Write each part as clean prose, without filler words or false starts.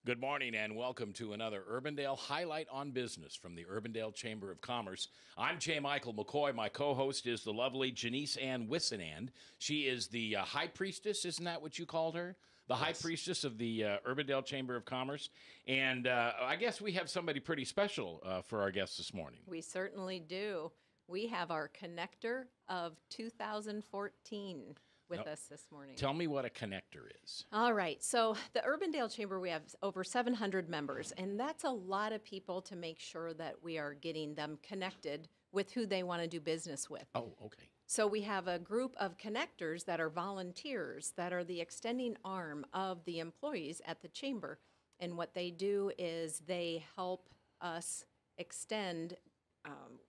Good morning and welcome to another Urbandale Highlight on Business from the Urbandale Chamber of Commerce. I'm J. Michael McKoy. My co-host is the lovely Jenice and Whisenand. She is the high priestess, isn't that what you called her? The high priestess of the Urbandale Chamber of Commerce. And I guess we have somebody pretty special for our guests this morning. We certainly do. We have our connector of 2014 with us this morning. Tell me what a connector is. All right. So the Urbandale Chamber, we have over 700 members, and that's a lot of people to make sure that we are getting them connected with who they want to do business with. Oh, okay. So we have a group of connectors that are volunteers that are the extending arm of the employees at the chamber. And what they do is they help us extend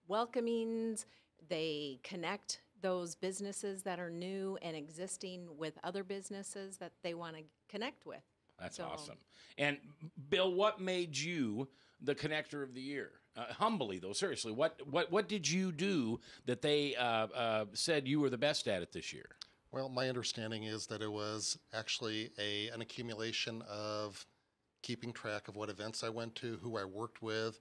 welcomings. They connect those businesses that are new and existing with other businesses that they want to connect with. That's awesome. And Bill, what made you the connector of the year? Humbly, though, seriously, what did you do that they said you were the best at it this year? Well, my understanding is that it was actually an accumulation of keeping track of what events I went to, who I worked with,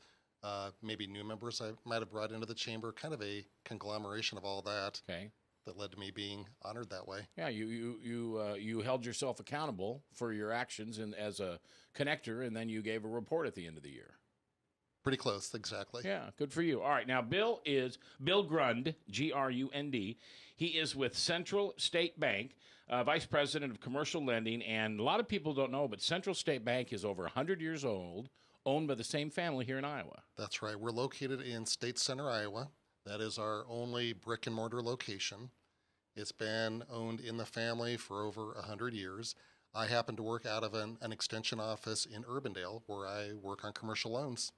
maybe new members I might have brought into the chamber, kind of a conglomeration of all that. Okay. That led to me being honored that way. Yeah, you held yourself accountable for your actions as a connector, and then you gave a report at the end of the year. Pretty close, exactly. Yeah, good for you. All right, now Bill Grund, G-R-U-N-D. He is with Central State Bank, Vice President of Commercial Lending, and a lot of people don't know, but Central State Bank is over 100 years old, owned by the same family here in Iowa. That's right. We're located in State Center, Iowa. That is our only brick-and-mortar location. It's been owned in the family for over 100 years. I happen to work out of an extension office in Urbandale where I work on commercial loans.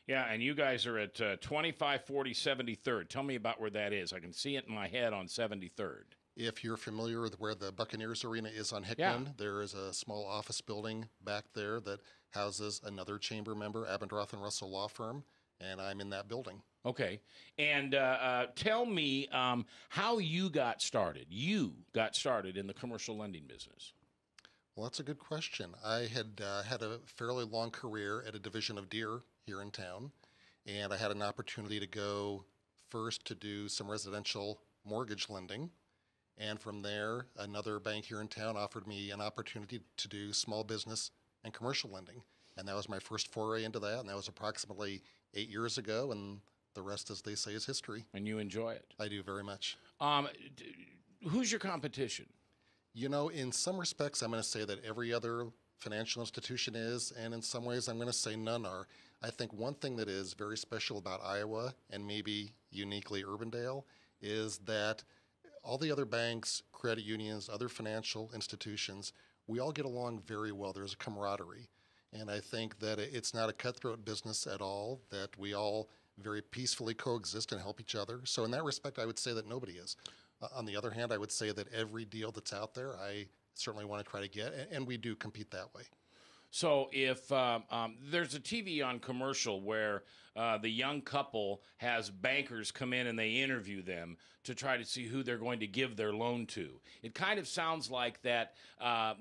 Yeah, and you guys are at 2540 73rd. Tell me about where that is. I can see it in my head on 73rd. If you're familiar with where the Buccaneers Arena is on Hickman, there is a small office building back there that houses another chamber member, Abendroth and Russell Law Firm, and I'm in that building. Okay. And tell me how you got started. You got started in the commercial lending business. Well, that's a good question. I had had a fairly long career at a division of Deere here in town, and I had an opportunity to go first to do some residential mortgage lending. And from there, another bank here in town offered me an opportunity to do small business and commercial lending. And that was my first foray into that, and that was approximately 8 years ago, and the rest, as they say, is history. And you enjoy it? I do very much. Who's your competition? You know, in some respects, I'm going to say that every other financial institution is, and in some ways, I'm going to say none are. I think one thing that is very special about Iowa, and maybe uniquely Urbandale, is that all the other banks, credit unions, other financial institutions, we all get along very well. There's a camaraderie. And I think that it's not a cutthroat business at all, that we all very peacefully coexist and help each other. So in that respect, I would say that nobody is. On the other hand, I would say that every deal that's out there, I certainly want to try to get, and we do compete that way. So if there's a TV on commercial where the young couple has bankers come in and they interview them to try to see who they're going to give their loan to, it kind of sounds like that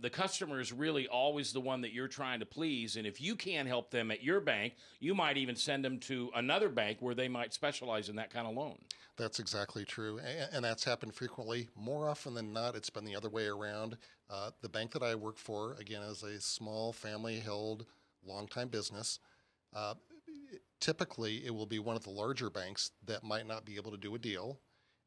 the customer is really always the one that you're trying to please, and if you can't help them at your bank, you might even send them to another bank where they might specialize in that kind of loan. That's exactly true, and that's happened frequently. More often than not, it's been the other way around. The bank that I work for, again, is a small family-held, long-time business. Typically, it will be one of the larger banks that might not be able to do a deal.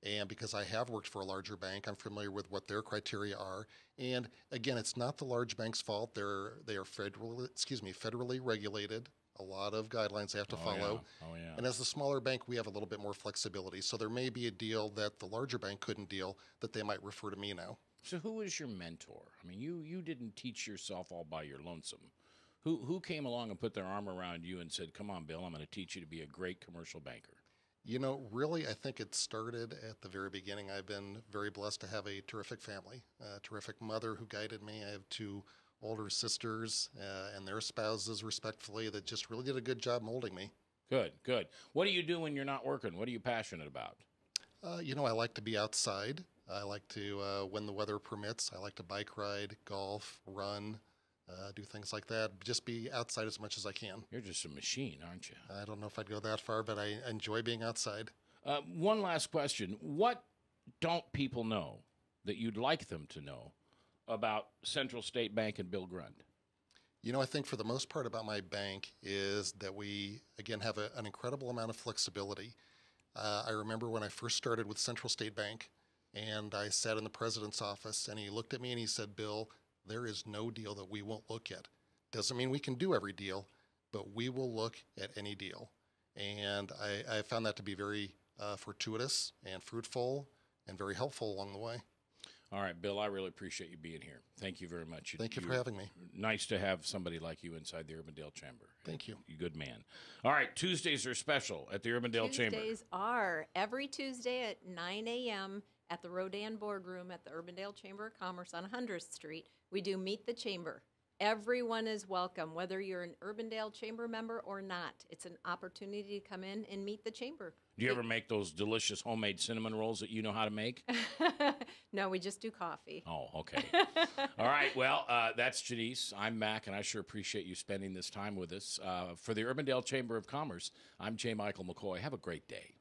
And because I have worked for a larger bank, I'm familiar with what their criteria are. And again, it's not the large bank's fault. They are federally regulated. A lot of guidelines they have to follow. Yeah. Oh, yeah. And as the smaller bank, we have a little bit more flexibility. So there may be a deal that the larger bank couldn't deal that they might refer to me now. So who is your mentor? I mean, you didn't teach yourself all by your lonesome. Who came along and put their arm around you and said, come on, Bill, I'm going to teach you to be a great commercial banker? You know, really, I think it started at the very beginning. I've been very blessed to have a terrific family, a terrific mother who guided me. I have two older sisters and their spouses, respectfully, that just really did a good job molding me. Good, good. What do you do when you're not working? What are you passionate about? You know, I like to be outside. I like to, when the weather permits, I like to bike ride, golf, run, do things like that. Just be outside as much as I can. You're just a machine, aren't you? I don't know if I'd go that far, but I enjoy being outside. One last question. What don't people know that you'd like them to know about Central State Bank and Bill Grund? You know, I think for the most part about my bank is that we, again, have an incredible amount of flexibility. I remember when I first started with Central State Bank, and I sat in the president's office, and he looked at me and he said, Bill, there is no deal that we won't look at. Doesn't mean we can do every deal, but we will look at any deal. And I found that to be very fortuitous and fruitful and very helpful along the way. All right, Bill, I really appreciate you being here. Thank you very much. Thank you for having me. Nice to have somebody like you inside the Urbandale Chamber. Thank you. You good man. All right, Tuesdays are special at the Urbandale Chamber. Tuesdays are every Tuesday at 9 a.m. at the Rodan Boardroom at the Urbandale Chamber of Commerce on 100th Street. We do Meet the Chamber. Everyone is welcome, whether you're an Urbandale Chamber member or not. It's an opportunity to come in and meet the Chamber. Do you ever make those delicious homemade cinnamon rolls that you know how to make? No, we just do coffee. Oh, okay. All right, well, that's Jenice. I'm Mac, and I sure appreciate you spending this time with us. For the Urbandale Chamber of Commerce, I'm J. Michael McKoy. Have a great day.